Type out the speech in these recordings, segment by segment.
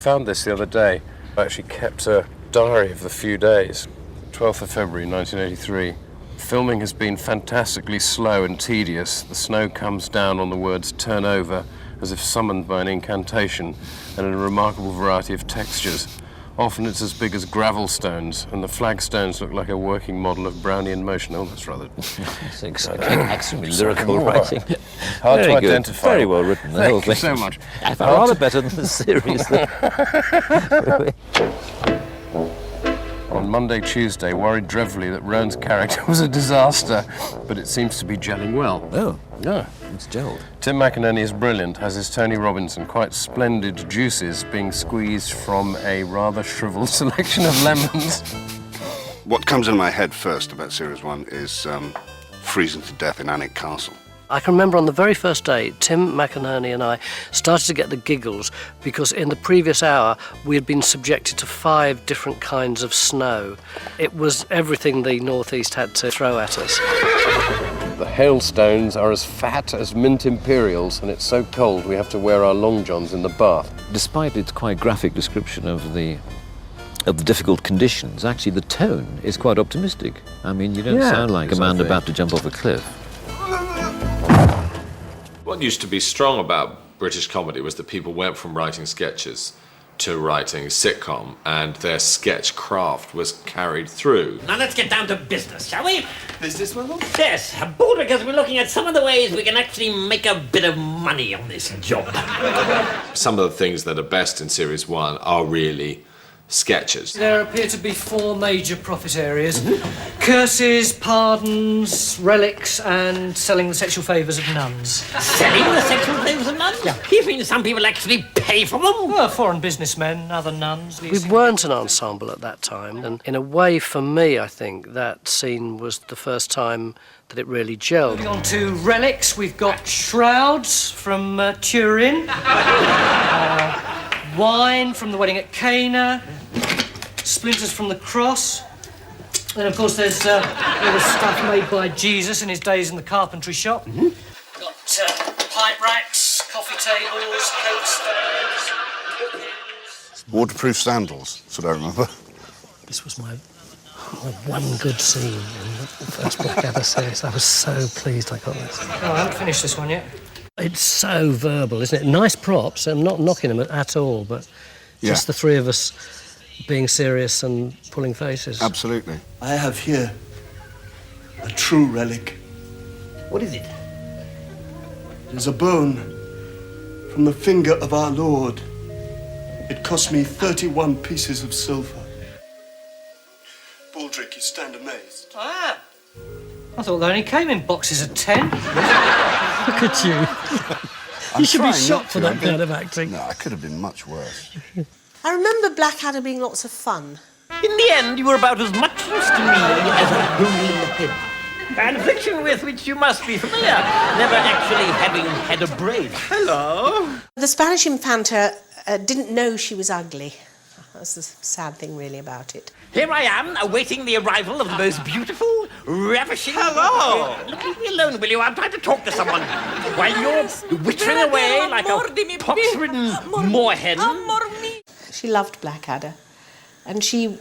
Found this the other day. I actually kept a diary of the few days. 12th of February 1983. Filming has been fantastically slow and tedious. The snow comes down on the words turn over as if summoned by an incantation, and in a remarkable variety of textures. Often it's as big as gravel stones, and the flagstones look like a working model of Brownian motion. Oh, that's rather... That's extremely lyrical writing. Hard Very to good. identify. Very well written, the whole thing. Thank you so much. Rather better than the series. On Monday, Tuesday, worried dreadfully that Rowan's character was a disaster, but it seems to be gelling well. Oh, Yeah. it's gelled. Tim McInerney is brilliant, as is Tony Robinson. Quite splendid juices being squeezed from a rather shriveled selection of lemons. What comes in my head first about Series 1 is freezing to death in Alnwick Castle. I can remember on the very first day, Tim McInerney and I started to get the giggles because in the previous hour we had been subjected to 5 different kinds of snow. It was everything the Northeast had to throw at us. The hailstones are as fat as mint imperials, and it's so cold we have to wear our long johns in the bath. Despite its quite graphic description of the difficult conditions, actually the tone is quite optimistic. I mean, you don't sound like a man about to jump off a cliff. What used to be strong about British comedy was that people went from writing sketches to writing sitcom, and their sketch craft was carried through. Now let's get down to business, shall we? Business, my lord? Yes, I'm bored because we're looking at some of the ways we can actually make a bit of money on this job. Some of the things that are best in Series 1 are really sketches. There appear to be 4 major profit areas. Curses, pardons, relics, and selling the sexual favours of nuns. Selling the sexual favours of nuns? Yeah. You mean some people actually pay for them? Well, foreign businessmen, other nuns. We weren't an ensemble at that time, and in a way, for me, I think, that scene was the first time that it really gelled. Moving on to relics, we've got shrouds from Turin, wine from the wedding at Cana, splinters from the cross, and of course there's all the stuff made by Jesus in his days in the carpentry shop. Got pipe racks, coffee tables, coat stands. Waterproof sandals, that's what I remember. This was my one good scene in the first Blackadder series. I was so pleased I got this. Oh, I haven't finished this one yet. It's so verbal, isn't it? Nice props. I'm not knocking them at all, but just the 3 of us being serious and pulling faces. Absolutely. I have here a true relic. What is it? It is a bone from the finger of our Lord. It cost me 31 pieces of silver. Baldrick, you stand amazed. I thought they only came in boxes of 10. Look at you. You should be shot for that kind of acting. No, I could have been much worse. I remember Blackadder being lots of fun. In the end, you were about as much use to me as a hole in the head. An affliction with which you must be familiar, never actually having had a brain. Hello. The Spanish Infanta didn't know she was ugly. That's the sad thing, really, about it. Here I am, awaiting the arrival of the most beautiful, ravishing... Hello! Leave me alone, will you? I'm trying to talk to someone. While you're wittering away like a pox-ridden moorhen. She loved Blackadder, and she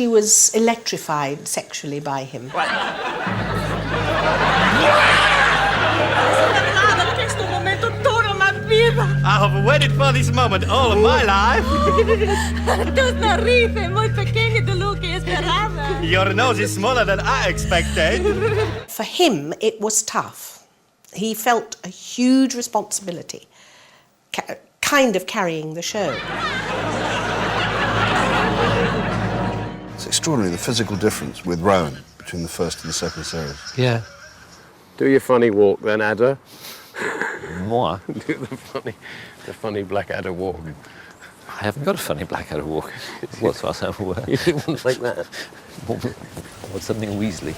was electrified sexually by him. I have waited for this moment all of my life. Your nose is smaller than I expected. For him, it was tough. He felt a huge responsibility, kind of carrying the show. It's extraordinary, the physical difference with Rowan between the first and the second series. Yeah. Do your funny walk then, Adder. Moi? Do the funny Blackadder walk. I haven't got a funny Blackadder walk. What's as I'm aware. You do one like that. What's something Weasley?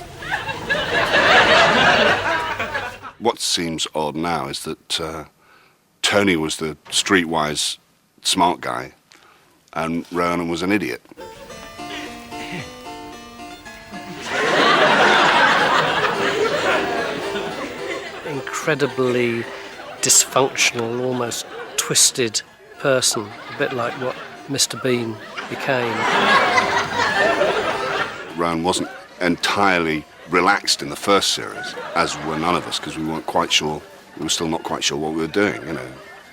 What seems odd now is that Tony was the streetwise smart guy and Rowan was an idiot. Incredibly dysfunctional, almost twisted person, a bit like what Mr. Bean became. Rowan wasn't entirely relaxed in the first series, as were none of us, because we weren't quite sure, we were still not quite sure what we were doing, you know.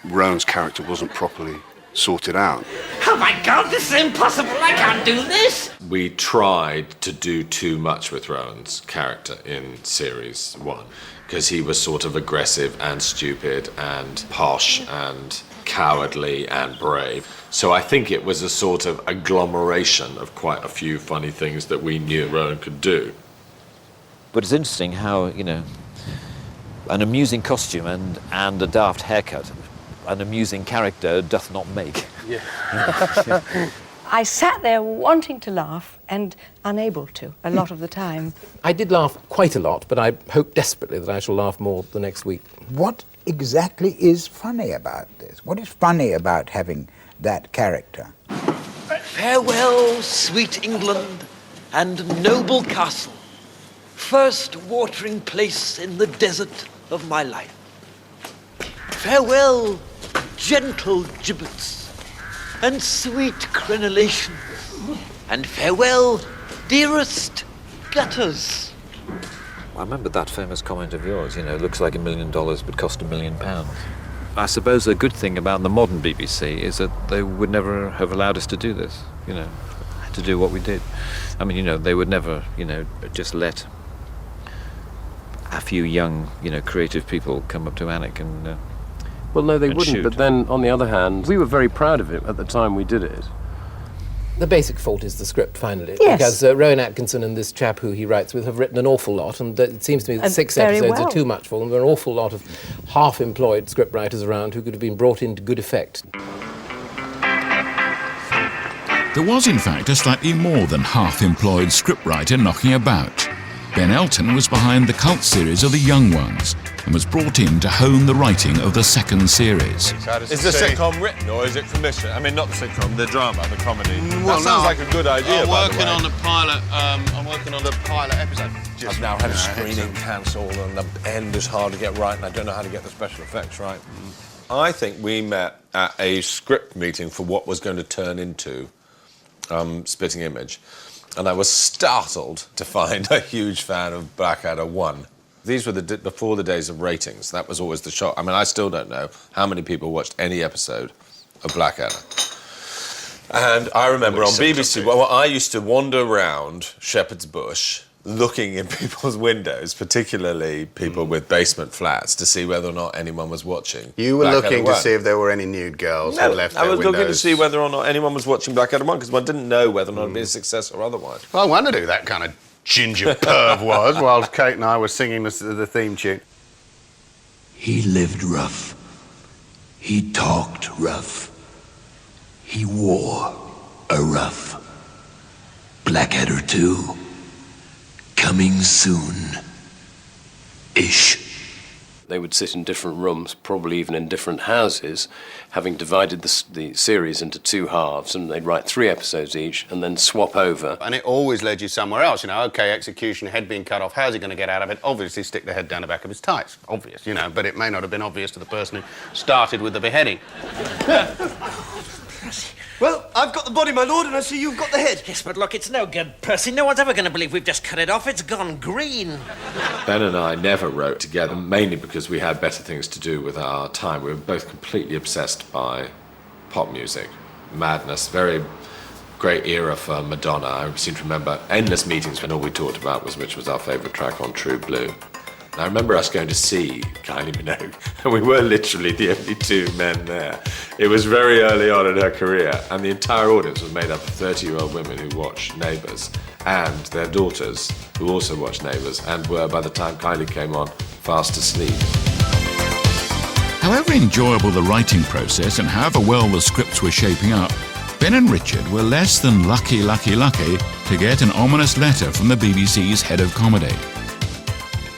Rowan's character wasn't properly sorted out. Oh my God, this is impossible. I can't do this. We tried to do too much with Rowan's character in series 1 because he was sort of aggressive and stupid and posh and cowardly and brave. So I think it was a sort of agglomeration of quite a few funny things that we knew Rowan could do. But it's interesting how, you know, an amusing costume and a daft haircut, an amusing character doth not make. Yeah. I sat there wanting to laugh and unable to a lot of the time. I did laugh quite a lot, but I hope desperately that I shall laugh more the next week. What exactly is funny about this? What is funny about having that character? Farewell, sweet England, and noble castle, first watering place in the desert of my life. Farewell, gentle gibbets, and sweet crenellation, and farewell, dearest gutters. I remember that famous comment of yours, you know, looks like $1 million but cost £1 million. I suppose the good thing about the modern BBC is that they would never have allowed us to do this, you know, to do what we did. I mean, you know, they would never, you know, just let a few young, you know, creative people come up to Anik and well, no, they wouldn't, shoot. but then, on the other hand, we were very proud of it at the time we did it. The basic fault is the script, finally. Yes. Because Rowan Atkinson and this chap who he writes with have written an awful lot, and it seems to me that 6 very episodes well. are too much for them. There are an awful lot of half-employed scriptwriters around who could have been brought into good effect. There was, in fact, a slightly more than half-employed scriptwriter knocking about. Ben Elton was behind the cult series of The Young Ones and was brought in to hone the writing of the second series. Is the sitcom written or is it commissioned? I mean, not the sitcom, the drama, the comedy. Well, that sounds like a good idea, I'm by the working way. on a pilot. I'm working on a pilot episode. I've now had a screening cancelled and the end is hard to get right and I don't know how to get the special effects right. I think we met at a script meeting for what was going to turn into Spitting Image. And I was startled to find a huge fan of Blackadder 1. These were before the days of ratings. That was always the shock. I mean, I still don't know how many people watched any episode of Blackadder. And I remember on BBC, well, I used to wander around Shepherd's Bush looking in people's windows, particularly people with basement flats, to see whether or not anyone was watching. You were Blackadder looking to 1. see if there were any nude girls who had left their I was windows. looking to see whether or not anyone was watching Blackadder 1 because I didn't know whether or not it'd be a success or otherwise. Well, I wondered who that kind of ginger perv was whilst Kate and I were singing the theme tune. He lived rough. He talked rough. He wore a rough. Blackadder 2. Coming soon. Ish. They would sit in different rooms, probably even in different houses, having divided the series into 2 halves, and they'd write 3 episodes each and then swap over. And it always led you somewhere else, you know, OK, execution, head being cut off, how's he going to get out of it? Obviously stick the head down the back of his tights, obvious, you know, but it may not have been obvious to the person who started with the beheading. Well, I've got the body, my lord, and I see you've got the head. Yes, but look, it's no good, Percy. No one's ever going to believe we've just cut it off. It's gone green. Ben and I never wrote together, mainly because we had better things to do with our time. We were both completely obsessed by pop music, madness, very great era for Madonna. I seem to remember endless meetings when all we talked about was which was our favourite track on True Blue. And I remember us going to see Kylie Minogue, and we were literally the only 2 men there. It was very early on in her career, and the entire audience was made up of 30-year-old women who watched Neighbours, and their daughters, who also watched Neighbours, and were, by the time Kylie came on, fast asleep. However enjoyable the writing process and however well the scripts were shaping up, Ben and Richard were less than lucky to get an ominous letter from the BBC's head of comedy.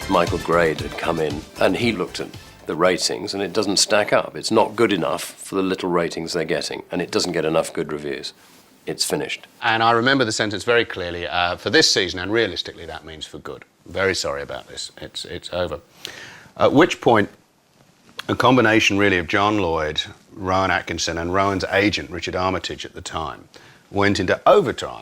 Michael Grade had come in, and he looked at the ratings, and it doesn't stack up. It's not good enough for the little ratings they're getting, and it doesn't get enough good reviews. It's finished. And I remember the sentence very clearly, for this season, and realistically that means for good. Very sorry about this, it's over. At which point, a combination really of John Lloyd, Rowan Atkinson and Rowan's agent, Richard Armitage, at the time, went into overdrive